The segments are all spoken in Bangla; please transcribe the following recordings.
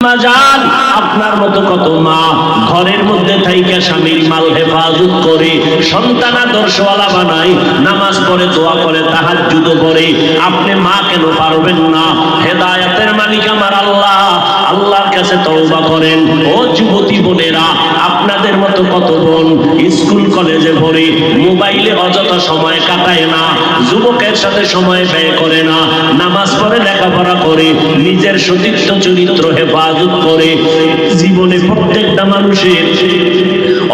জান আপনার মতো কত মা ঘরের মধ্যে থাইকা স্বামীর মাল হেফাজত করে সন্তান আদর্শওয়ালা বানায়, নামাজ পড়ে, দোয়া করে, তাহাজ্জুদ পড়ে। আপনি মা কেন পারবেন না? হেদায়েতের মালিক আমার আল্লাহ। আল্লাহর কাছে তওবা করেন। ও যুবতী বোনেরা, আপনাদের মতো কত বোন স্কুল কলেজে পড়ে মোবাইলে অযথা সময় কাটায় না, যুবকের সাথে সময় ব্যয় করে না, নামাজ পড়ে, লেখাপড়া করে, নিজের সতীর্থ চরিত্র হেফাজত করে। জীবনে প্রত্যেকটা মানুষের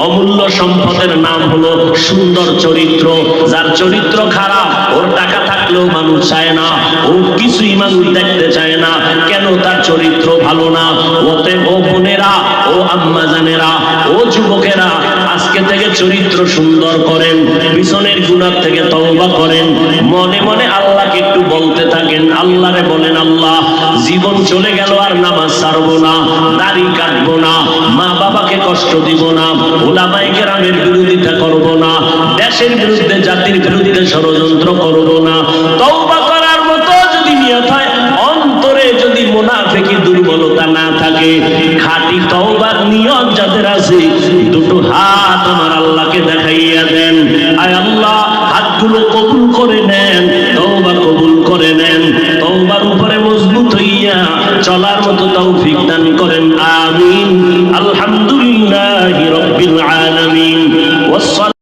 অমূল্য সম্পদের নাম হলো সুন্দর চরিত্র। যার চরিত্র খারাপ, ওর টাকা থাকলেও মানুষ চায় না, ও কিছুই মানুষ দেখতে চায় না। কেন? তার চরিত্র ভালো না। ওতে ও বোনেরা, ও আম্মা জানেরা, ও যুবকেরা, আজকে থেকে চরিত্র সুন্দর করেন, পিছনের গুনাহ থেকে তওবা করেন, মনে মনে আল্লাহকে একটু বলতে থাকেন। আল্লাহরে বলেন, আল্লাহ জীবন চলে গেল আর নামাজ ছাড়বো না, দাড়ি কাটবো না, মা বাবাকে কষ্ট দিব না, উলামায়ে কেরামের বিরোধিতা করব না, দেশের বিরুদ্ধে, জাতির বিরুদ্ধে ষড়যন্ত্র করব না। তওবা করার মতো যদি নিয়ত হয়, অন্তরে যদি মুনাফিকি দুর্বলতা না থাকে, খাঁটি তওবার নিয়ত যাদের আছে, দুটো হাত আমার আল্লাহকে দেখাইয়া দেন। আয় আল্লাহ, হাতগুলো কবুল করে নেন, তওবা কবুল করে নেন, তওবার উপরে মজবুত হইয়া চলার মতো তৌফিক দান করেন। আমিন। আল্লাহ